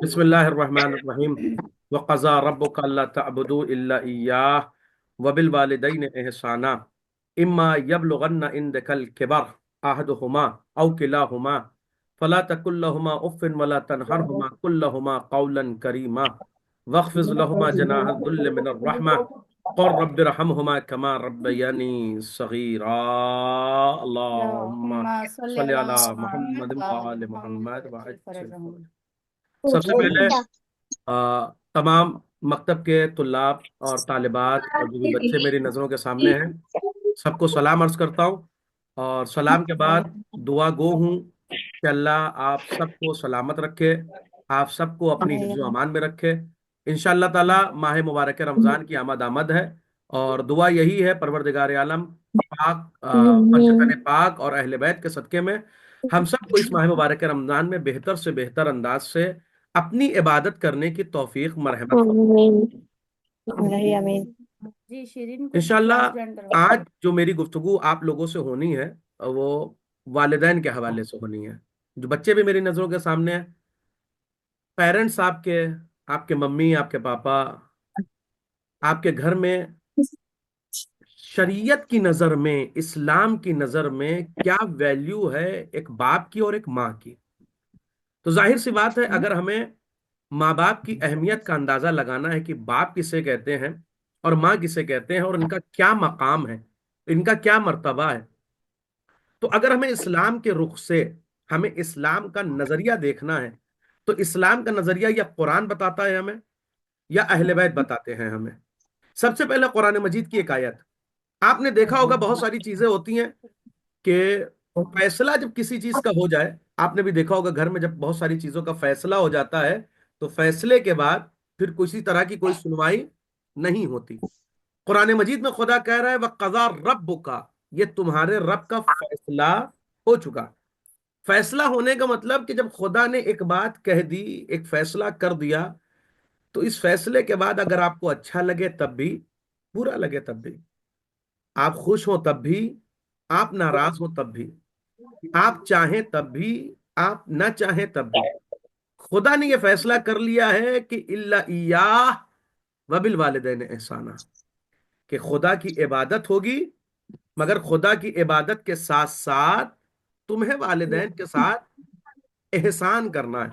बिस्मिल्लाहिर्रहमानिर्रहीम। वक़ज़ा रब्बुका अल्ला तअबुदू इल्ला इय्याह व बिल वालिदैनि इहसाना इम्मा यबलुगन्ना इंदकल किबर अहदुहुमा औ किलाहुमा फला तकुल लहुमा उफ़्फ़िन वला तनहरहुमा कुल लहुमा क़ौलन करीमा वख़्फ़िज़ लहुमा जनाह दुल्ल मिनर रहमा क़ुल रब्बिरहमहुमा कमा रब्बयानी सगीरा। अल्लाहुम्मा अल्लाहुम्मा सल्लि सल्लि अला अला मुहम्मद मुहम्मद व व आलि आलि मुहम्मद मुहम्मद व वबारिक वसल्लम। अज्जिल। सबसे पहले तमाम मकतब के तुल्लाब और तालिबात और जो भी बच्चे मेरी नज़रों के सामने हैं, सबको सलाम अर्ज करता हूँ। और सलाम के बाद दुआ गो हूँ कि अल्लाह आप सबको सलामत रखे, आप सबको अपनी हिफ्ज़ व अमान में रखे। इंशाअल्लाह ताला माह मुबारक रमज़ान की आमद आमद है, और दुआ यही है परवरदिगार आलम पाक बरकत पाक और अहले बैत के सदक़े में हम सबको इस माह मुबारक रमज़ान में बेहतर से बेहतर अंदाज से अपनी इबादत करने की तौफीक मरहमत आमीन। जी शिरीन को इंशाल्लाह। क्लास ज्वाइन करवा। आज जो मेरी गुफ्तगू आप लोगों से होनी है वो वालिदैन के हवाले से होनी है। जो बच्चे भी मेरी नज़रों के सामने हैं, पेरेंट्स आपके, आपके मम्मी, आपके पापा, आपके घर में शरीयत की नज़र में, इस्लाम की नज़र में क्या वैल्यू है एक बाप की और एक माँ की। तो जाहिर सी बात है, अगर हमें माँ बाप की अहमियत का अंदाजा लगाना है कि बाप किसे कहते हैं और माँ किसे कहते हैं और इनका क्या मकाम है, इनका क्या मर्तबा है, तो अगर हमें इस्लाम के रुख से हमें इस्लाम का नजरिया देखना है, तो इस्लाम का नजरिया या कुरान बताता है हमें या अहले बैत बताते हैं हमें। सबसे पहले कुरान मजीद की एक आयत। आपने देखा होगा बहुत सारी चीजें होती हैं कि फैसला जब किसी चीज का हो जाए, आपने भी देखा होगा घर में जब बहुत सारी चीजों का फैसला हो जाता है, तो फैसले के बाद फिर किसी तरह की कोई सुनवाई नहीं होती। कुरान मजीद में खुदा कह रहा है वह कज़ा रब्बुका, ये तुम्हारे रब का फैसला हो चुका। फैसला होने का मतलब कि जब खुदा ने एक बात कह दी, एक फैसला कर दिया, तो इस फैसले के बाद अगर आपको अच्छा लगे तब भी, बुरा लगे तब भी, आप खुश हो तब भी, आप नाराज हो तब भी, आप चाहें तब भी, आप ना चाहें तब भी, खुदा ने यह फैसला कर लिया है कि इल्ला इयाह वबिल वालिदैन एहसाना, कि खुदा की इबादत होगी, मगर खुदा की इबादत के साथ साथ तुम्हें वालिदैन के साथ एहसान करना है।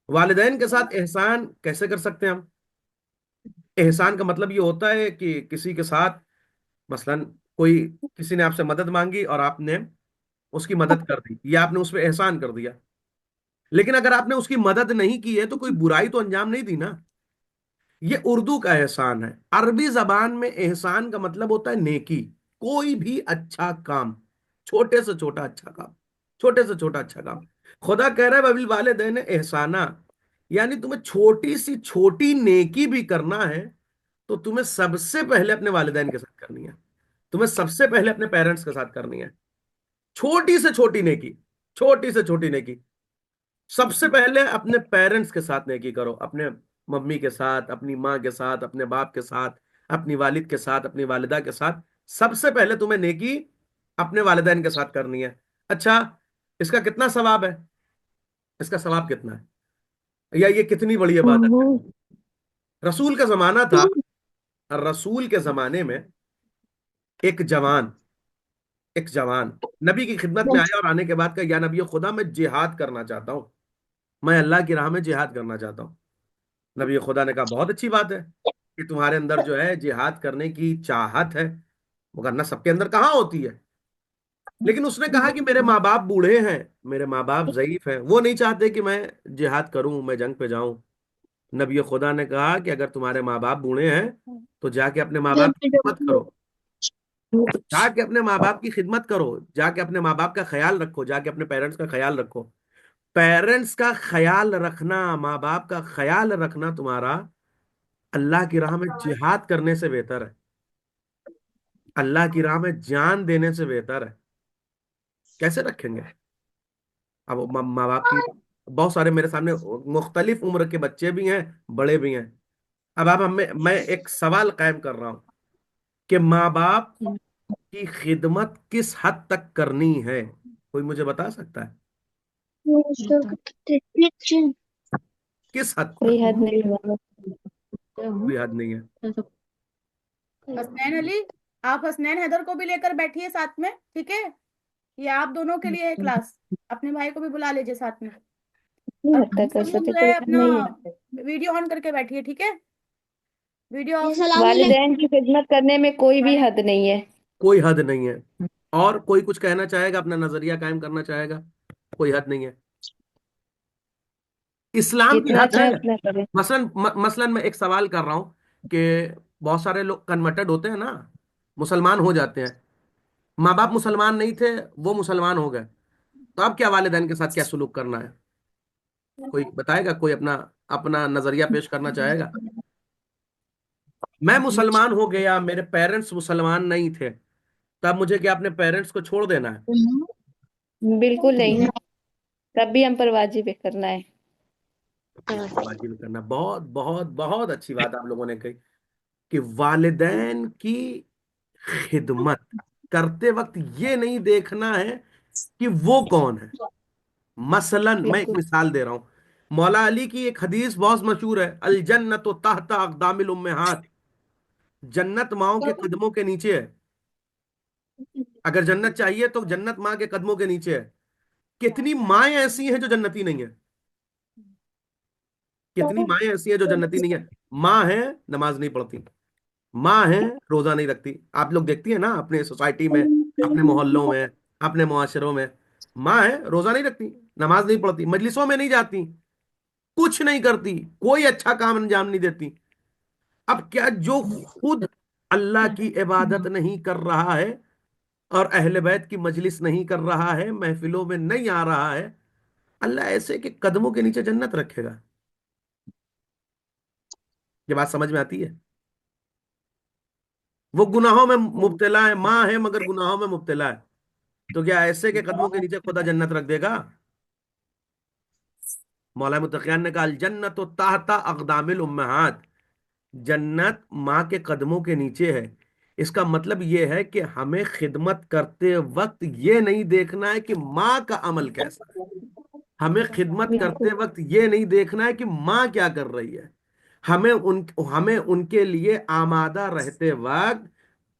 वालिदैन के साथ एहसान कैसे कर सकते हैं हम? एहसान का मतलब ये होता है कि किसी के साथ, मसलन कोई, किसी ने आपसे मदद मांगी और आपने उसकी मदद कर दी, या आपने उस पर एहसान कर दिया। लेकिन अगर आपने उसकी मदद नहीं की है तो कोई बुराई तो अंजाम नहीं दी ना। ये उर्दू का एहसान है। अरबी जबान में एहसान का मतलब होता है नेकी। कोई भी अच्छा काम, छोटे से छोटा अच्छा काम, छोटे से छोटा अच्छा काम। खुदा कह रहा है वबिल वालिदैन एहसाना, यानी तुम्हें छोटी सी छोटी नेकी भी करना है तो तुम्हें सबसे पहले अपने वालिदैन के साथ करनी है, तुम्हें सबसे पहले अपने पेरेंट्स के साथ करनी है। छोटी से छोटी नेकी, छोटी से छोटी नेकी सबसे पहले अपने पेरेंट्स के साथ नेकी करो, अपने मम्मी के साथ, अपनी माँ के साथ, अपने बाप के साथ, अपनी वालिद के साथ, अपनी वालिदा के साथ। सबसे पहले तुम्हें नेकी अपने वालिदैन के साथ करनी है। अच्छा, इसका कितना सवाब है? इसका सवाब कितना है, या ये कितनी बड़ी इबादत है? रसूल का जमाना था, रसूल के जमाने में एक जवान, एक जवान नबी की खिदमत में आया और आने के बाद कहा या नबी खुदा मैं जिहाद करना चाहता हूँ, मैं अल्लाह की राह में जिहाद करना चाहता हूँ। नबी खुदा ने कहा बहुत अच्छी बात है कि तुम्हारे अंदर जो है जिहाद करने की चाहत है, मगर ना सबके अंदर कहाँ होती है। लेकिन उसने कहा कि मेरे माँ बाप बूढ़े हैं, मेरे माँ बाप जयीफ हैं, वो नहीं चाहते कि मैं जिहाद करूं, मैं जंग पे जाऊं। नबी खुदा ने कहा कि अगर तुम्हारे माँ बाप बूढ़े हैं तो जाके अपने माँ बाप की खिदमत करो, जाके अपने माँ बाप की खिदमत करो, जाके अपने माँ बाप का ख्याल रखो, जाके अपने पेरेंट्स का ख्याल रखो। पेरेंट्स का ख्याल रखना, माँ बाप का ख्याल रखना तुम्हारा अल्लाह की राह में जिहाद करने से बेहतर है, अल्लाह की राह में जान देने से बेहतर है। कैसे रखेंगे? अब माँ बाप की, बहुत सारे मेरे सामने मुख्तलिफ उम्र के बच्चे भी हैं, बड़े भी हैं। अब आप हमें, मैं एक सवाल कायम कर रहा हूं कि माँ बाप की खिदमत किस हद तक करनी है? कोई मुझे बता सकता है? किस हद तक? कोई हद नहीं हुआ। कोई हद नहीं है। हसनैन अली, आप हसनैन हैदर को भी लेकर बैठिए साथ में, ठीक है? ये आप दोनों के लिए है क्लास। अपने भाई को भी बुला लीजिए साथ में। नहीं और हद तक कर सब लोग सकते, जो कोई है हद अपना नहीं है। वीडियो ऑन करके बैठिए, ठीक है? Video of. वालिदैन की खिदमत करने में कोई भी हद नहीं है। कोई हद नहीं है। और कोई कुछ कहना चाहेगा, अपना नजरिया कायम करना चाहेगा? कोई हद नहीं है। इस्लाम की जितना हद है। चाहे उतना करें। मसलन मैं एक सवाल कर रहा हूं कि बहुत सारे लोग कन्वर्टेड होते हैं ना, मुसलमान हो जाते हैं। माँ बाप मुसलमान नहीं थे, वो मुसलमान हो गए, तो अब क्या वालिदैन के साथ क्या सुलूक करना है? कोई बताएगा? कोई अपना अपना नजरिया पेश करना चाहेगा? मैं मुसलमान हो गया, मेरे पेरेंट्स मुसलमान नहीं थे, तब मुझे क्या अपने पेरेंट्स को छोड़ देना है? बिल्कुल नहीं। तब भी हम पर वाजिब है करना है। वाजिब करना। बहुत बहुत बहुत अच्छी बात आप लोगों ने कही कि वालिदैन की खिदमत करते वक्त ये नहीं देखना है कि वो कौन है। मसलन मैं एक बिल्कुल। मिसाल दे रहा हूं। मौला अली की एक हदीस बहुत मशहूर है, अल जन्नत तहत अक़दामिल उम्महात। जन्नत माओ के कदमों के नीचे है। अगर जन्नत चाहिए तो जन्नत माँ के कदमों के नीचे है। कितनी माएँ ऐसी हैं जो जन्नती नहीं है? कितनी माएँ ऐसी हैं जो जन्नती नहीं है? माँ है, नमाज नहीं पढ़ती। माँ है, रोजा नहीं रखती। आप लोग देखती है ना अपने सोसाइटी में, अपने मोहल्लों में, अपने मुआशरों में। माँ है, रोजा नहीं रखती, नमाज नहीं पढ़ती, मजलिसों में नहीं जाती, कुछ नहीं करती, कोई अच्छा काम अंजाम नहीं देती। अब क्या जो खुद अल्लाह की इबादत नहीं कर रहा है और अहले बैत की मजलिस नहीं कर रहा है, महफिलों में नहीं आ रहा है, अल्लाह ऐसे के कदमों के नीचे जन्नत रखेगा? ये बात समझ में आती है? वो गुनाहों में मुब्तला है, माँ है मगर गुनाहों में मुब्तला है, तो क्या ऐसे के कदमों के नीचे खुदा जन्नत रख देगा? मौला मुतक़ियान ने कहा, अल जन्नत ताहता अक़दामिल उम्महात। जन्नत माँ के कदमों के नीचे है। इसका मतलब यह है कि हमें खिदमत करते वक्त ये नहीं देखना है कि माँ का अमल कैसा है। हमें खिदमत बिल्कुल। करते वक्त ये नहीं देखना है कि माँ क्या कर रही है। हमें उनके लिए आमादा रहते वक्त,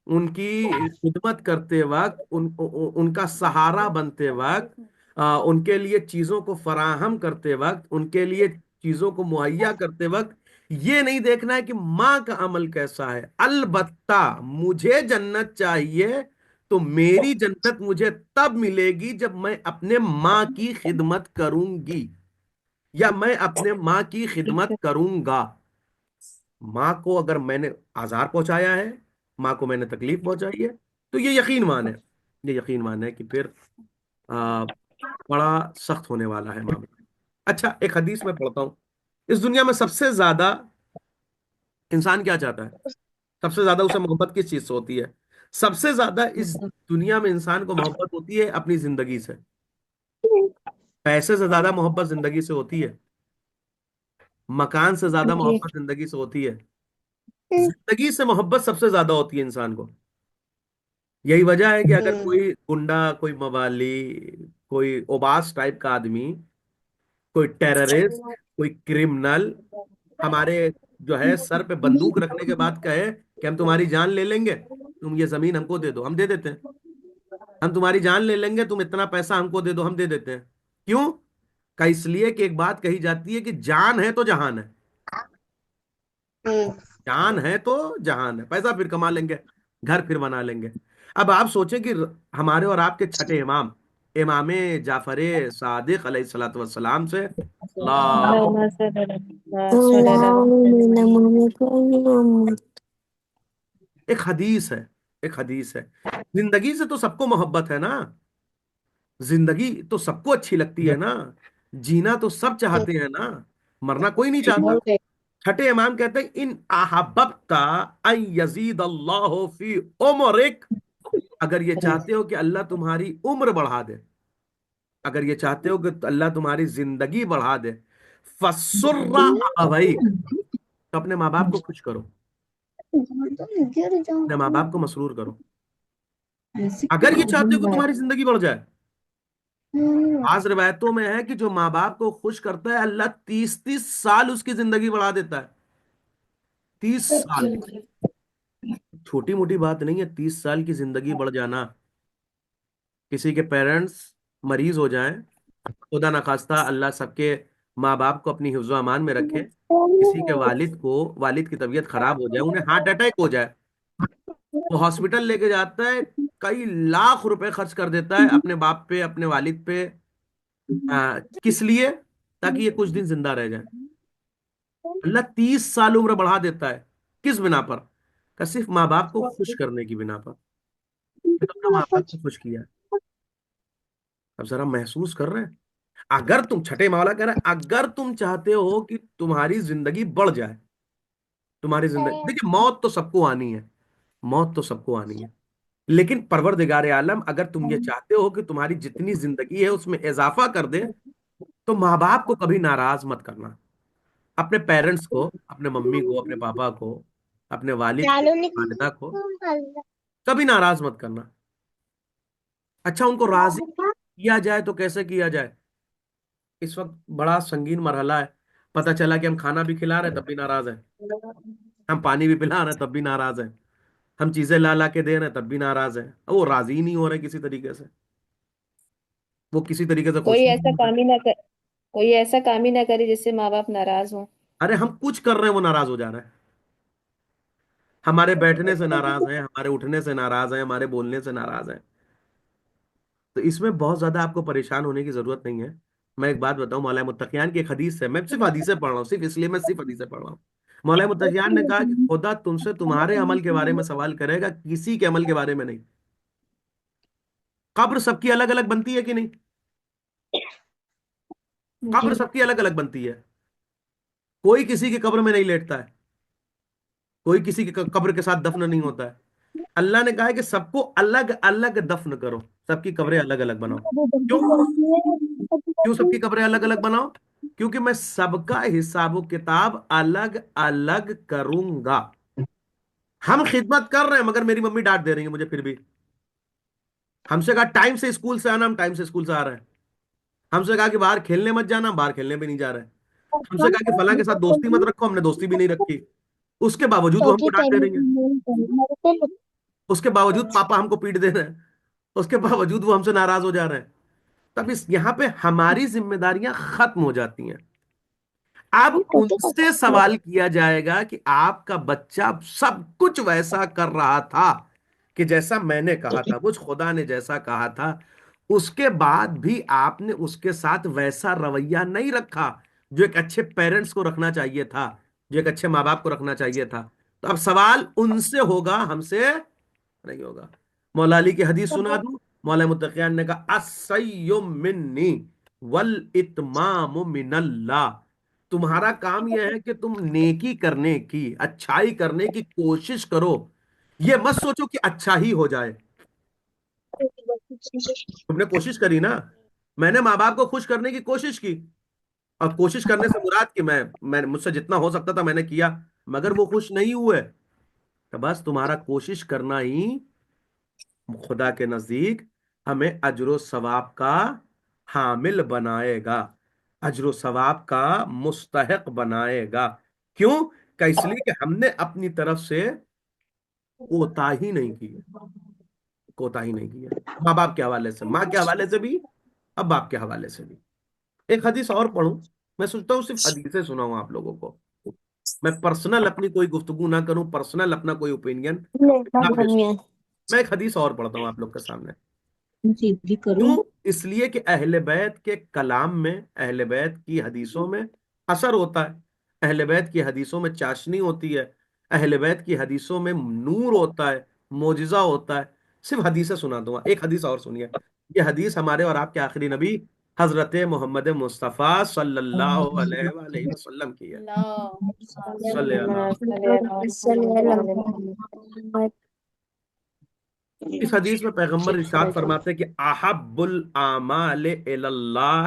उनकी खिदमत करते वक्त, उनका सहारा बनते वक्त, उनके लिए चीजों को फराहम करते वक्त, उनके लिए चीजों को मुहैया करते वक्त ये नहीं देखना है कि माँ का अमल कैसा है। अलबत्ता मुझे जन्नत चाहिए तो मेरी जन्नत मुझे तब मिलेगी जब मैं अपने माँ की खिदमत करूंगी या मैं अपने माँ की ठीक खिदमत है। करूंगा। माँ को अगर मैंने आजार पहुंचाया है, माँ को मैंने तकलीफ पहुंचाई है, तो ये यकीन मान है, ये यकीन मान है कि फिर आ, बड़ा सख्त होने वाला है मामला। अच्छा, एक हदीस में पढ़ता हूँ। इस दुनिया में सबसे ज्यादा इंसान क्या चाहता है? सबसे ज्यादा उसे मोहब्बत किस चीज से होती है? सबसे ज्यादा इस दुनिया में इंसान को मोहब्बत होती है अपनी जिंदगी से। पैसे से ज्यादा मोहब्बत जिंदगी से होती है। मकान से ज्यादा जी। मोहब्बत जिंदगी से होती है। जिंदगी से मोहब्बत सबसे ज्यादा होती है इंसान को। यही वजह है कि अगर कोई गुंडा, कोई मवाली, कोई ओबास टाइप का आदमी, कोई टेररिस्ट, कोई क्रिमिनल हमारे जो है सर पे बंदूक रखने के बाद कहे कि हम तुम्हारी जान ले लेंगे, तुम ये जमीन हमको दे दो, हम दे देते हैं। हम तुम्हारी जान ले लेंगे, तुम इतना पैसा हमको दे दो, हम दे देते हैं। क्यों? का इसलिए कि एक बात कही जाती है कि जान है तो जहान है। जान है तो जहान है। पैसा फिर कमा लेंगे, घर फिर बना लेंगे। अब आप सोचें कि हमारे और आपके छठे इमाम, इमामे जाफरे सादिक अलैहिस्सलातु वस्सलाम से अल्लाह, एक हदीस है, एक हदीस है। जिंदगी से तो सबको मोहब्बत है ना, जिंदगी तो सबको अच्छी लगती है ना, जीना तो सब चाहते हैं ना, मरना कोई नहीं चाहता। छठे इमाम कहते हैं, इन अहबब्ता अन यजीद अल्लाह फी उमरिक। अगर ये चाहते हो कि अल्लाह तुम्हारी उम्र बढ़ा दे, अगर ये चाहते हो कि अल्लाह तुम्हारी जिंदगी बढ़ा दे, फसुर्रा अबवैक, तो अपने माँ बाप को खुश करो, अपने माँ बाप को मसरूर करो। अगर ये चाहते हो कि तुम्हारी जिंदगी बढ़ जाए, आज रिवायतों में है कि जो माँ बाप को खुश करता है, अल्लाह 30-30 साल उसकी जिंदगी बढ़ा देता है। 30 साल, छोटी मोटी बात नहीं है 30 साल की जिंदगी बढ़ जाना। किसी के पेरेंट्स मरीज हो जाएं, खुदा ना खास्ता, अल्लाह सबके माँ बाप को अपनी हिफ्ज़ अमान में रखे, किसी के वालिद की तबीयत खराब हो जाए, उन्हें हार्ट अटैक हो जाए, वो हॉस्पिटल लेके जाता है, कई लाख रुपए खर्च कर देता है अपने बाप पे, अपने वालिद पे। किस लिए? ताकि ये कुछ दिन जिंदा रह जाए। अल्लाह 30 साल उम्र बढ़ा देता है। किस बिना पर? का सिर्फ माँ बाप को खुश करने की बिना पर। तो अपना माँ बाप को खुश किया। अब जरा महसूस कर रहे हैं? अगर तुम, छठे मावला कह रहा है, अगर तुम चाहते हो कि तुम्हारी जिंदगी बढ़ जाए, तुम्हारी जिंदगी, देखिए मौत तो सबको आनी है, मौत तो सबको आनी है, लेकिन परवरदिगार आलम अगर तुम ये चाहते हो कि तुम्हारी जितनी जिंदगी है उसमें इजाफा कर दे, तो माँ बाप को कभी नाराज मत करना। अपने पेरेंट्स को, अपने मम्मी को, अपने पापा को, अपने वालिद को, वालिदा को कभी नाराज मत करना। अच्छा, उनको राजी किया जाए तो कैसे किया जाए? इस वक्त बड़ा संगीन मरहला है। पता चला कि हम खाना भी खिला रहे हैं तब भी नाराज है, हम पानी भी पिला रहे हैं तब भी नाराज है, हम चीजें ला ला के दे रहे हैं तब भी नाराज है। वो राजी ही नहीं हो रहे किसी तरीके से, वो किसी तरीके से खुश कोई नहीं ऐसा हो रहे। काम ही ना कर कोई ऐसा काम ही ना करे जिससे माँ बाप नाराज हो। अरे हम कुछ कर रहे हैं वो नाराज हो जा रहे हैं, हमारे बैठने से नाराज हैं, हमारे उठने से नाराज हैं, हमारे बोलने से नाराज हैं। तो इसमें बहुत ज्यादा आपको परेशान होने की जरूरत नहीं है। मैं एक बात बताऊं, मौला मुत्तकियान की एक हदीस है, मैं सिर्फ हदीसें पढ़ रहा हूँ, सिर्फ इसलिए मैं सिर्फ हदीसें पढ़ रहा हूँ। मौला मुत्तकियान ने कहा कि खुदा तुमसे तुम्हारे अमल के बारे में सवाल करेगा, किसी के अमल के बारे में नहीं। कब्र सबकी अलग अलग बनती है कि नहीं? कब्र जी। सबकी अलग अलग बनती है, कोई किसी की कब्र में नहीं लेटता है, कोई किसी की कब्र के साथ दफन नहीं होता है। अल्लाह ने कहा है कि सबको अलग अलग दफन करो, सबकी कब्रें अलग अलग बनाओ। क्यों? क्यों सबकी कब्रें अलग अलग बनाओ? क्योंकि मैं सबका हिसाब किताब अलग अलग करूंगा। हम खिदमत कर रहे हैं मगर मेरी मम्मी डांट दे रही है मुझे फिर भी। हमसे कहा टाइम से स्कूल से आना, हम टाइम से स्कूल से आ रहे हैं। हमसे कहा कि बाहर खेलने मत जाना, बाहर खेलने भी नहीं जा रहे हैं। हमसे कहा कि फलां के साथ दोस्ती मत रखो, हमने दोस्ती भी नहीं रखी। उसके बावजूद वो हमको डांट दे रही है, उसके बावजूद पापा हमको पीट दे रहे हैं, उसके बावजूद वो हमसे नाराज हो जा रहे हैं। तब इस यहाँ पे हमारी जिम्मेदारियां खत्म हो जाती हैं। अब उनसे सवाल किया जाएगा कि आपका बच्चा सब कुछ वैसा कर रहा था कि जैसा मैंने कहा था, मुझ खुदा ने जैसा कहा था, उसके बाद भी आपने उसके साथ वैसा रवैया नहीं रखा जो एक अच्छे पेरेंट्स को रखना चाहिए था, जो एक अच्छे माँ बाप को रखना चाहिए था। तो अब सवाल उनसे होगा, हमसे नहीं होगा। मौला अली की हदीस सुना दूं? मौला मुत्तकियान ने कहा अस्सय्यु मिन्नी वल इत्मामु मिनल्लाह। तुम्हारा काम यह है कि तुम नेकी करने की, अच्छाई करने की कोशिश करो, ये मत सोचो कि अच्छा ही हो जाए। तुमने कोशिश करी ना, मैंने माँ बाप को खुश करने की कोशिश की, और कोशिश करने से मुराद कि मैं मुझसे जितना हो सकता था मैंने किया, मगर वो खुश नहीं हुए, तो बस तुम्हारा कोशिश करना ही खुदा के नजदीक हमें अजरो सवाब का हामिल बनाएगा, अजरो सवाब का मुस्तहिक बनाएगा। क्यों? क्या? इसलिए कि हमने अपनी तरफ से कोताही नहीं की है, कोताही नहीं की है। माँ बाप के हवाले से, माँ के हवाले से भी, अब बाप के हवाले से भी। एक हदीस और पढ़ूं? मैं सोचता हूँ सिर्फ हदीसें सुनाऊं आप लोगों को, मैं पर्सनल अपनी कोई गुफ्तगू ना करूं, पर्सनल अपना कोई ओपिनियन ना पेश करूं। मैं एक हदीस और पढ़ता हूं आप लोग के सामने। सीधी करो। क्यों? इसलिए कि अहले बैत के कलाम में, अहले बैत की हदीसों में असर होता है, अहले बैत की हदीसों में चाशनी होती है, अहले बैत की हदीसों में नूर होता है, मोजिजा होता है। सिर्फ हदीसें सुना दूंगा, एक हदीस और सुनिए। ये हदीस हमारे और आपके आखिरी नबी हजरत मोहम्मद मुस्तफ़ा सल्लल्लाहु अलैहि वसल्लम की है। सल्ले अला। इस हदीस में पैगंबर इरशाद फरमाते हैं कि अहब्बुल आमाल इलल्लाह,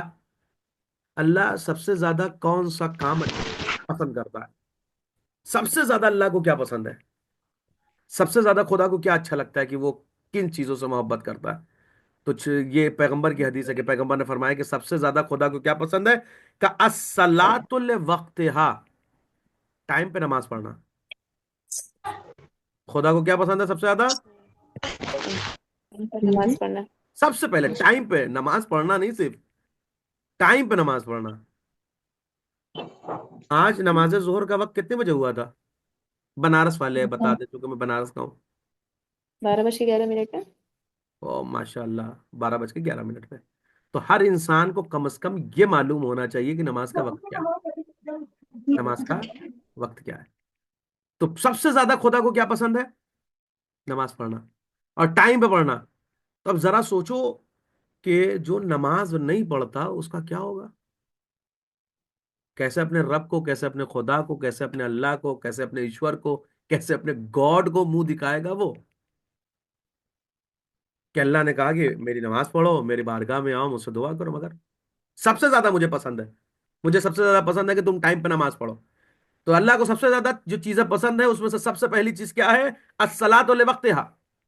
अल्लाह सबसे ज्यादा कौन सा काम पसंद करता है? सबसे ज्यादा अल्लाह को क्या पसंद है? सबसे ज्यादा खुदा को क्या अच्छा लगता है कि वो किन चीजों से मोहब्बत करता है? तो ये पैगंबर की हदीस है कि पैगंबर ने फरमाया कि सबसे ज्यादा खुदा को क्या पसंद है, का अस्सलातुल वक्तिहा, टाइम पे नमाज पढ़ना। खुदा को क्या पसंद है सबसे ज्यादा? नमाज पढ़ना। सबसे पहले टाइम पे नमाज पढ़ना, नहीं सिर्फ टाइम पे नमाज पढ़ना। आज नमाज जोहर का वक्त कितने बजे हुआ था? बनारस वाले बता दे, क्योंकि मैं बनारस का हूँ। 12:11 है। ओ माशाल्लाह, 12:11 पे। तो हर इंसान को कम से कम ये मालूम होना चाहिए कि नमाज का वक्त क्या है, नमाज का वक्त क्या है। तो सबसे ज्यादा खुदा को क्या पसंद है? नमाज पढ़ना, और टाइम पे पढ़ना। तो अब जरा सोचो कि जो नमाज नहीं पढ़ता उसका क्या होगा। कैसे अपने रब को, कैसे अपने खुदा को, कैसे अपने अल्लाह को, कैसे अपने ईश्वर को, कैसे अपने गॉड को मुंह दिखाएगा वो। कि अल्लाह ने कहा कि मेरी नमाज पढ़ो, मेरी बारगाह में आओ, मुझसे दुआ करो, मगर सबसे ज्यादा मुझे पसंद है, मुझे सबसे ज्यादा पसंद है कि तुम टाइम पे नमाज पढ़ो। तो अल्लाह को सबसे ज्यादा जो चीजें पसंद है उसमें से सबसे पहली चीज क्या है? अस्सलातु लिवक्तिहा,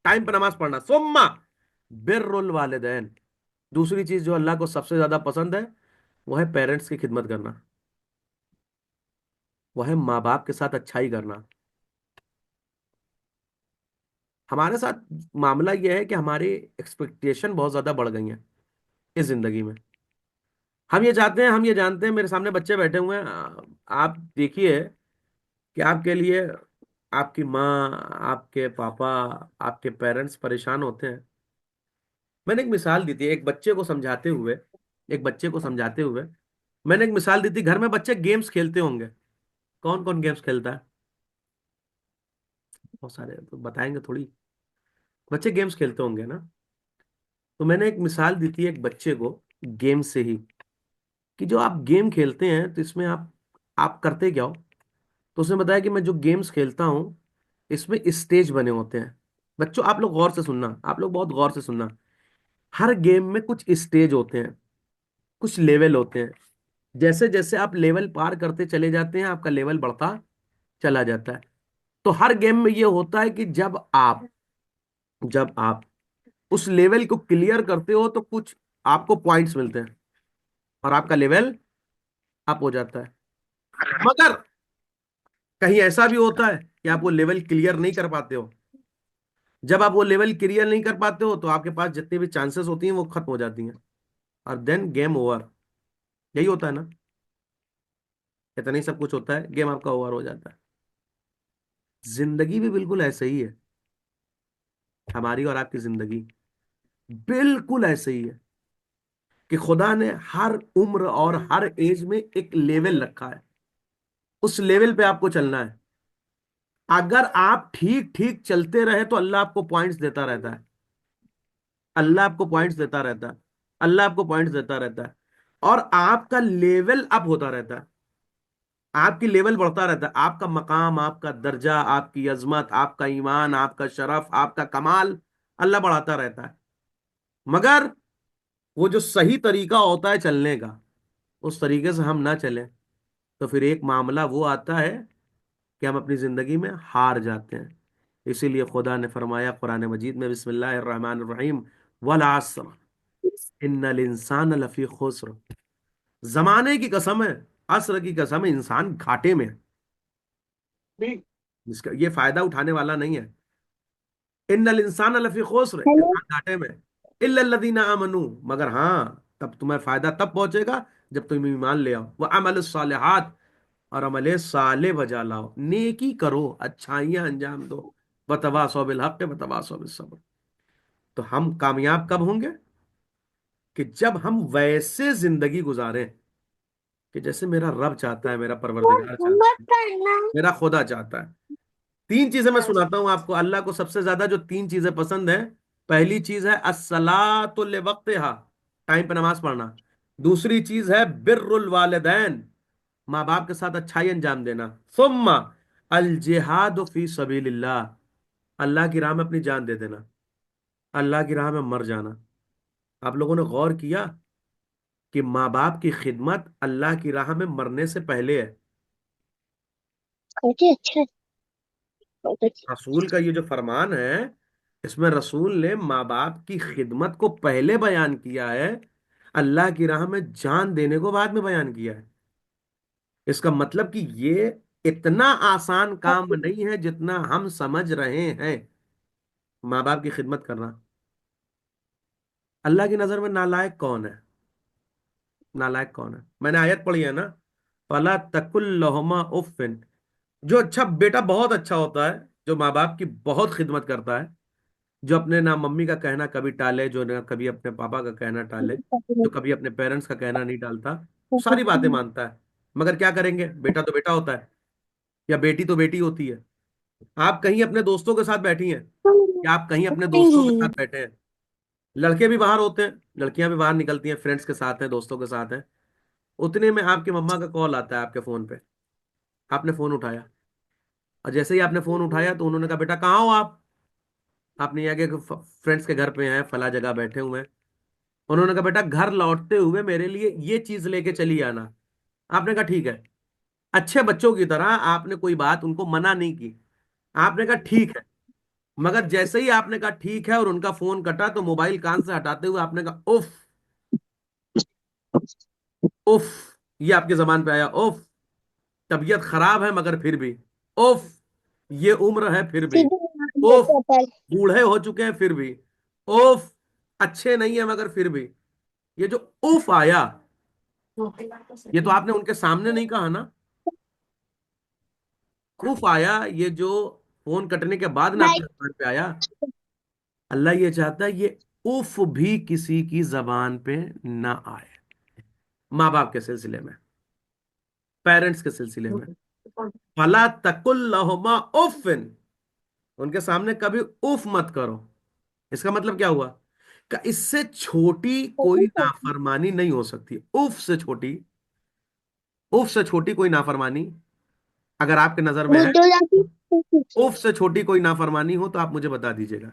टाइम पे नमाज पढ़ना। सुम्मा बिर्रुल वालिदैन, दूसरी चीज जो अल्लाह को सबसे ज्यादा पसंद है वो है पेरेंट्स की खिदमत करना, वो है माँ बाप के साथ अच्छाई करना। हमारे साथ मामला यह है कि हमारी एक्सपेक्टेशन बहुत ज्यादा बढ़ गई है इस जिंदगी में। हम ये चाहते हैं, हम ये जानते हैं, मेरे सामने बच्चे बैठे हुए हैं, आप देखिए कि आपके लिए आपकी माँ, आपके पापा, आपके पेरेंट्स परेशान होते हैं। मैंने एक मिसाल दी थी एक बच्चे को समझाते हुए, एक बच्चे को समझाते हुए मैंने एक मिसाल दी थी। घर में बच्चे गेम्स खेलते होंगे, कौन कौन गेम्स खेलता है? बहुत सारे, तो बताएंगे थोड़ी। बच्चे गेम्स खेलते होंगे ना। तो मैंने एक मिसाल दी थी एक बच्चे को गेम से ही, कि जो आप गेम खेलते हैं तो इसमें आप करते क्या हो। तो उसने बताया कि मैं जो गेम्स खेलता हूँ इसमें स्टेज बने होते हैं। बच्चों आप लोग गौर से सुनना, आप लोग बहुत गौर से सुनना। हर गेम में कुछ स्टेज होते हैं, कुछ लेवल होते हैं। जैसे जैसे आप लेवल पार करते चले जाते हैं आपका लेवल बढ़ता चला जाता है। तो हर गेम में ये होता है कि जब आप उस लेवल को क्लियर करते हो तो कुछ आपको पॉइंट्स मिलते हैं और आपका लेवल अप हो जाता है। मगर कहीं ऐसा भी होता है कि आप वो लेवल क्लियर नहीं कर पाते हो। जब आप वो लेवल क्लियर नहीं कर पाते हो तो आपके पास जितनी भी चांसेस होती हैं वो खत्म हो जाती हैं, और देन गेम ओवर। यही होता है ना, इतना ही सब कुछ होता है, गेम आपका ओवर हो जाता है। जिंदगी भी बिल्कुल ऐसे ही है, हमारी और आपकी जिंदगी बिल्कुल ऐसे ही है कि खुदा ने हर उम्र और हर एज में एक लेवल रखा है, उस लेवल पे आपको चलना है। अगर आप ठीक ठीक चलते रहे तो अल्लाह आपको पॉइंट्स देता रहता है, अल्लाह आपको पॉइंट्स देता रहता है, अल्लाह आपको पॉइंट्स देता रहता है, और आपका लेवल अप होता रहता है, आपकी लेवल बढ़ता रहता है। आपका मकाम, आपका दर्जा, आपकी अजमत, आपका ईमान, आपका शरफ, आपका कमाल अल्लाह बढ़ाता रहता है। मगर वो जो सही तरीका होता है चलने का, उस तरीके से हम ना चलें तो फिर एक मामला वो आता है कि हम अपनी जिंदगी में हार जाते हैं। इसीलिए खुदा ने फरमाया कुरान मजीद में, बिस्मिल्लाहिर रहमानिर रहीम, वल अस्र इन्नल इंसान लफी खुस्र। जमाने की कसम है, असर की कसम है, इंसान घाटे में है। इसका ये फायदा उठाने वाला नहीं है। इन्नल इंसान लफी खुस्र, हेलो। इंसान घाटे में है। इल्लल्लज़ीना आमनू, मगर हाँ तब तुम्हें फायदा तब पहुंचेगा जब तुम ईमान ले आओ, वह अमल सालिहात, और अमले साले बजा लाओ, नेकी करो, अच्छाइयां अंजाम दो, बतवासौ बिल हक बतवासौ बिस सब्र। तो हम कामयाब कब होंगे? कि जब हम वैसे जिंदगी गुजारें कि जैसे मेरा रब चाहता है, मेरा परवरदिगार चाहता है, मेरा खुदा चाहता है। तीन चीजें मैं सुनाता हूं आपको, अल्लाह को सबसे ज्यादा जो तीन चीजें पसंद है। पहली चीज है अस्सलातु लिवक्तिहा, टाइम पे नमाज पढ़ना। दूसरी चीज है बिर्रुल वालिदैन, माँ बाप के साथ अच्छाई अंजाम देना। सुम्मा अल जिहाद फी सबीलिल्लाह, अल्लाह की राह में अपनी जान दे देना, अल्लाह की राह में मर जाना। आप लोगों ने गौर किया कि माँ बाप की खिदमत अल्लाह की राह में मरने से पहले है। काफी अच्छा है, बहुत अच्छा। रसूल का ये जो फरमान है इसमें रसूल ने माँ बाप की खिदमत को पहले बयान किया है, अल्लाह की राह में जान देने को बाद में बयान किया है। इसका मतलब कि ये इतना आसान काम नहीं है जितना हम समझ रहे हैं। माँ बाप की खिदमत करना, अल्लाह की नजर में नालायक कौन है? नालायक कौन है? मैंने आयत पढ़ी है ना, फला तकुल्लहुमा उफ्फिन। जो अच्छा बेटा बहुत अच्छा होता है, जो माँ बाप की बहुत खिदमत करता है, जो अपने ना मम्मी का कहना कभी टाले, जो ना कभी अपने पापा का कहना टाले, जो कभी अपने पेरेंट्स का कहना नहीं टालता, सारी बातें मानता है। मगर क्या करेंगे, बेटा तो बेटा होता है, या बेटी तो बेटी होती है। आप कहीं अपने दोस्तों के साथ बैठी हैं, या आप कहीं अपने दोस्तों के साथ बैठे हैं, लड़के भी बाहर होते हैं, लड़कियां भी बाहर निकलती हैं, फ्रेंड्स के साथ हैं, दोस्तों के साथ हैं। उतने में आपकी मम्मा का कॉल आता है आपके फोन पे। आपने फोन उठाया, और जैसे ही आपने फोन उठाया तो उन्होंने कहा, बेटा कहाँ हो आप? आपने यहाँ के फ्रेंड्स के घर पे हैं, फला जगह बैठे हुए हैं। उन्होंने कहा, बेटा घर लौटते हुए मेरे लिए ये चीज लेके चली आना। आपने कहा ठीक है। अच्छे बच्चों की तरह आपने कोई बात उनको मना नहीं की, आपने कहा ठीक है। मगर जैसे ही आपने कहा ठीक है और उनका फोन कटा, तो मोबाइल कान से हटाते हुए आपने कहा उफ। उफ, ये आपकी जबान पे आया, उफ। तबीयत खराब है मगर फिर भी, उफ। ये उम्र है फिर भी, उफ। बूढ़े हो चुके हैं फिर भी, उफ। अच्छे नहीं है मगर फिर भी। ये जो उफ आया, ये तो आपने उनके सामने नहीं कहा ना। उफ आया, ये जो फोन कटने के बाद ना आपके जबान पे आया। अल्लाह ये चाहता है ये उफ भी किसी की जबान पे ना आए, माँ बाप के सिलसिले में, पेरेंट्स के सिलसिले में। फला तकुल लहुमा उफ्फिन, उनके सामने कभी उफ मत करो। इसका मतलब क्या हुआ? कि इससे छोटी कोई नाफरमानी नहीं हो सकती। उफ से छोटी, उफ से छोटी कोई नाफरमानी अगर आपके नजर में है, उफ से छोटी कोई नाफरमानी हो तो आप मुझे बता दीजिएगा।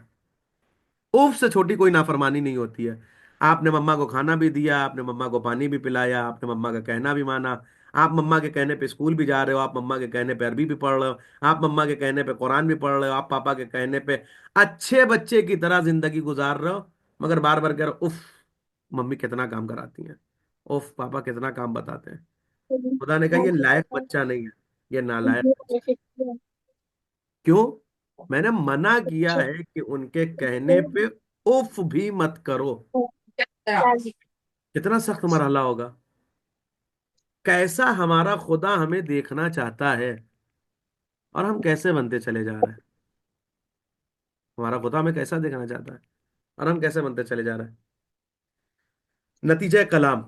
उफ से छोटी कोई नाफरमानी नहीं होती है। आपने मम्मा को खाना भी दिया, आपने मम्मा को पानी भी पिलाया, आपने मम्मा का कहना भी माना, आप मम्मा के कहने पे स्कूल भी जा रहे हो, आप मम्मा के कहने पे अरबी भी पढ़ रहे हो, आप मम्मा के कहने पे कुरान भी पढ़ रहे हो, आप पापा के कहने पे अच्छे बच्चे की तरह जिंदगी गुजार रहे हो। मगर बार बार कह रहे हो उफ, मम्मी कितना काम कराती हैं, उफ पापा कितना काम बताते हैं। खुदा ने कहा ये लायक बच्चा नहीं है, ये नालायक बच्चा है। क्यों? मैंने मना किया है कि उनके कहने पे उफ भी मत करो। कितना सख्त मरहला होगा। कैसा हमारा खुदा हमें देखना चाहता है, और हम कैसे बनते चले जा रहे हैं। हमारा खुदा हमें कैसा देखना चाहता है, और हम कैसे बनते चले जा रहे हैं। नतीजा कलाम,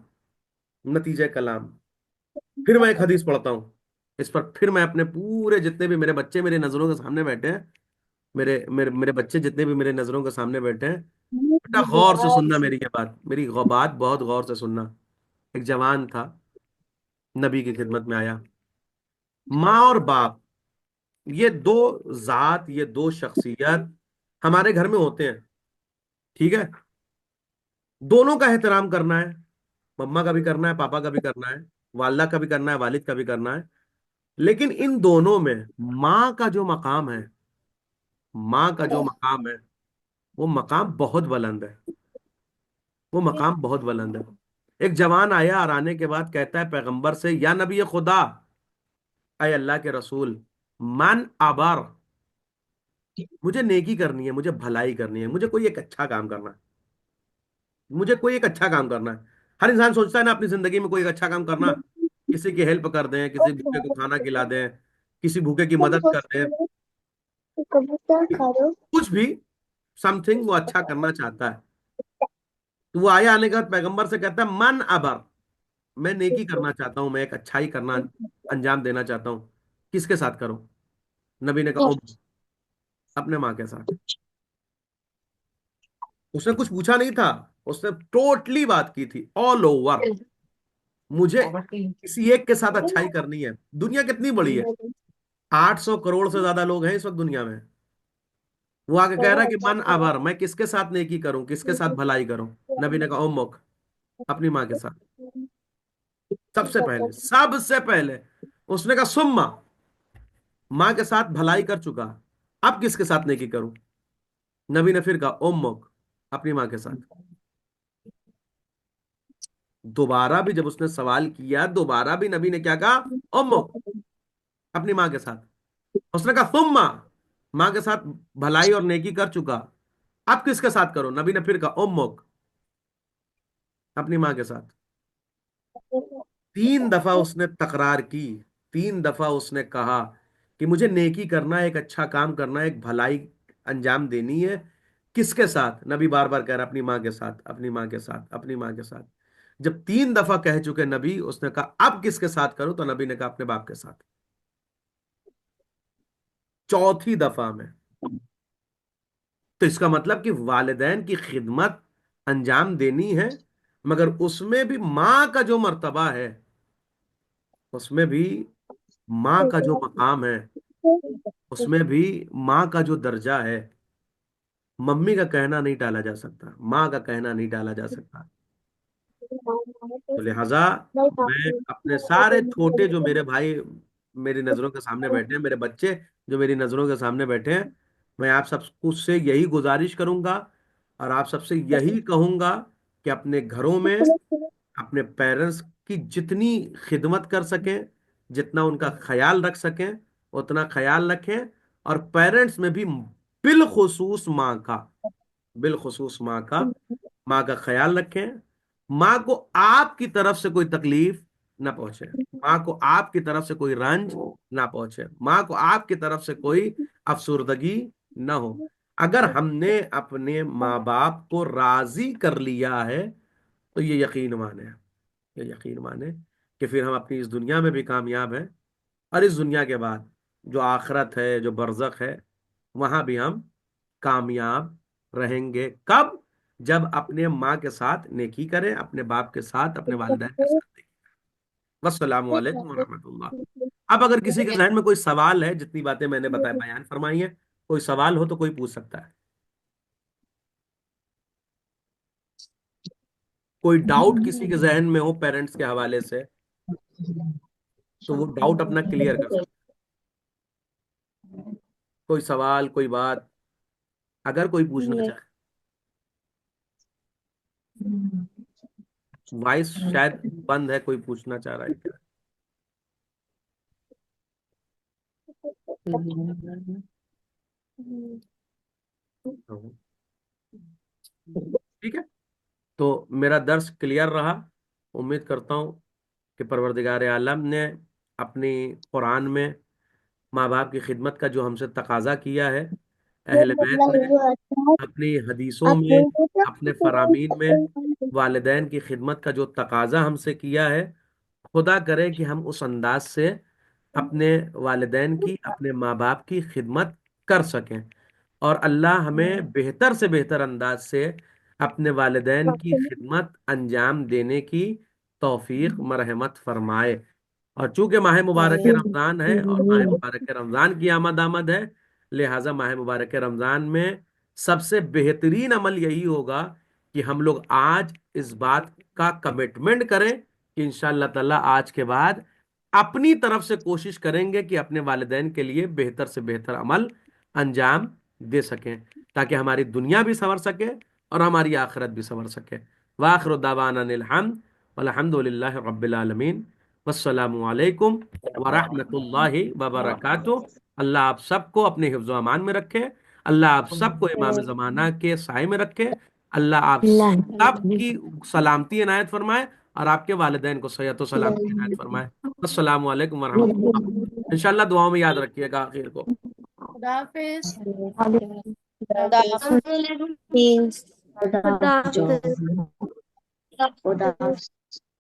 नतीजा कलाम। फिर मैं एक हदीस पढ़ता हूँ इस पर, फिर मैं अपने पूरे जितने भी मेरे बच्चे मेरे नजरों के सामने बैठे हैं, मेरे मेरे मेरे बच्चे जितने भी मेरे नजरों के सामने बैठे हैं, बेटा गौर से सुनना मेरी ये बात, मेरी बात बहुत गौर से सुनना। एक जवान था, नबी की खिदमत में आया। माँ और बाप, ये दो जात, ये दो शख्सियत हमारे घर में होते हैं, ठीक है। दोनों का एहतराम करना है, मम्मा का भी करना है, पापा का भी करना है, वालदा का भी करना है, वालिद का भी करना है। लेकिन इन दोनों में माँ का जो मकाम है, माँ का जो मकाम है, वो मकाम बहुत बुलंद है। वो मकाम बहुत बुलंद है। एक जवान आया और आने के बाद कहता है पैगंबर से, या नबी खुदा, अय अल्लाह के रसूल, मन आबार, मुझे नेकी करनी है, मुझे भलाई करनी है, मुझे कोई एक अच्छा काम करना है, मुझे कोई एक अच्छा काम करना है। हर इंसान सोचता है ना अपनी जिंदगी में कोई एक अच्छा काम करना, किसी की हेल्प कर दें, किसी भूखे को खाना खिला दें, किसी भूखे की मदद कर दें, कुछ भी, समथिंग वो अच्छा करना चाहता है। तो वो आया, आने के बाद पैगंबर से कहता है मन अबर, मैं नेकी करना चाहता हूं, मैं एक अच्छाई करना अंजाम देना चाहता हूं। किसके साथ करूं? नबी ने कहा अपने माँ के साथ। उसने कुछ पूछा नहीं था, उसने टोटली बात की थी, ऑल ओवर। मुझे किसी एक के साथ अच्छाई करनी है। दुनिया कितनी बड़ी है, 800 करोड़ से ज्यादा लोग हैं इस वक्त दुनिया में। वो आके कह रहा है कि मन अबर, मैं किसके साथ नेकी करूं, किसके साथ भलाई करूं? नबी ने कहा उम्मुक, अपनी माँ के साथ। सबसे पहले, सबसे पहले उसने कहा सुम्मा, माँ के साथ भलाई कर चुका, अब किसके साथ नेकी करूं? नबी ने फिर कहा उम्मुक, अपनी माँ के साथ। दोबारा भी जब उसने सवाल किया, दोबारा भी नबी ने क्या कहा? उम्मुक, अपनी माँ के साथ। उसने कहा सुम्मा, माँ के साथ भलाई और नेकी कर चुका, अब किसके साथ करो? नबी ने फिर कहा उम्मुक, अपनी माँ के साथ। 3 दफा उसने तकरार की, 3 दफा उसने कहा कि मुझे नेकी करना है, एक अच्छा काम करना है, एक भलाई अंजाम देनी है। किसके साथ? नबी बार बार कह रहा अपनी माँ के साथ, अपनी माँ के साथ, अपनी माँ के साथ। जब 3 दफा कह चुके नबी, उसने कहा अब किसके साथ करूं? तो नबी ने कहा अपने बाप के साथ। चौथी दफा में। तो इसका मतलब कि वालिदैन की खिदमत अंजाम देनी है, मगर उसमें भी माँ का जो मर्तबा है, उसमें भी माँ का जो मकाम है, उसमें भी माँ का जो दर्जा है, मम्मी का कहना नहीं टाला जा सकता, माँ का कहना नहीं टाला जा सकता। तो लिहाजा मैं अपने सारे छोटे जो मेरे भाई मेरी नजरों के सामने बैठे हैं, मेरे बच्चे जो मेरी नजरों के सामने बैठे हैं, मैं आप सब कुछ से यही गुजारिश करूंगा और आप सबसे यही कहूंगा कि अपने घरों में अपने पेरेंट्स की जितनी खिदमत कर सकें, जितना उनका ख्याल रख सकें, उतना ख्याल रखें। और पेरेंट्स में भी बिलखुसूस माँ का, बिलखुसूस माँ का ख्याल रखें। माँ को आपकी तरफ से कोई तकलीफ ना पहुंचे, माँ को आपकी तरफ से कोई रंज ना पहुंचे, माँ को आपकी तरफ से कोई अफसुर्दगी ना हो। अगर हमने अपने माँ बाप को राजी कर लिया है, तो ये यकीन माने, ये यकीन माने कि फिर हम अपनी इस दुनिया में भी कामयाब हैं, और इस दुनिया के बाद जो आखिरत है, जो बरज़ख है, वहां भी हम कामयाब रहेंगे। कब? जब अपने माँ के साथ नेकी करें, अपने बाप के साथ, अपने वालिदैन के साथ नेकी। वस्सलामु अलैकुम वरहमतुल्लाह। अब अगर किसी के जहन में कोई सवाल है, जितनी बातें मैंने बताया बयान फरमाई है, कोई सवाल हो तो कोई पूछ सकता है। कोई डाउट किसी के जहन में हो पेरेंट्स के हवाले से, तो वो डाउट अपना क्लियर कर सकता है। कोई सवाल, कोई बात अगर कोई पूछना नहीं। चाहे। वॉइस शायद बंद है, कोई पूछना चाह रहा है क्या? ठीक है। तो मेरा दर्स क्लियर रहा। उम्मीद करता हूँ कि परवरदिगार आलम ने अपनी कुरान में माँ बाप की खिदमत का जो हमसे तकाजा किया है, अहले बैत ने अपनी हदीसों में, अपने फरामीन में वालिदैन की खिदमत का जो तकाजा हमसे किया है, खुदा करे कि हम उस अंदाज से अपने वालिदैन की, अपने माँ बाप की खिदमत कर सकें। और अल्लाह हमें बेहतर से बेहतर अंदाज से अपने वालिदैन की खिदमत अंजाम देने की तौफीक मरहमत फरमाए। और चूंकि माह मुबारक रमज़ान है और माह मुबारक रमज़ान की आमद आमद है, लिहाजा माह मुबारक रमज़ान में सबसे बेहतरीन अमल यही होगा कि हम लोग आज इस बात का कमिटमेंट करें कि इंशाअल्लाह ताला आज के बाद अपनी तरफ से कोशिश करेंगे कि अपने वालिदैन के लिए बेहतर से बेहतर अमल अंजाम दे सकें, ताकि हमारी दुनिया भी संवर सके और हमारी आखिरत भी संवर सके। वाखिर दावाना अनिल हम्द वल्हम्दुलिल्लाहि रब्बिल आलमीन। वस्सलामु अलैकुम वरहमतुल्लाहि वबरकातुह। अल्लाह आप सबको अपने हिफ्ज़ व अमान में रखे। अल्लाह आप सबको इमाम ज़माना के साए में रखे। अल्लाह आप सबकी सलामती इनायत फरमाए और आपके वालिदैन को सेहत व सलामती इनायत फरमाए। अस्सलामु अलैकुम वरहमतुल्लाह। इंशाअल्लाह दुआओं में याद रखिएगा आखिर को। खुदा हाफिज। खुदा खुदा हाफिज। हाफिज। खुदा हाफिज।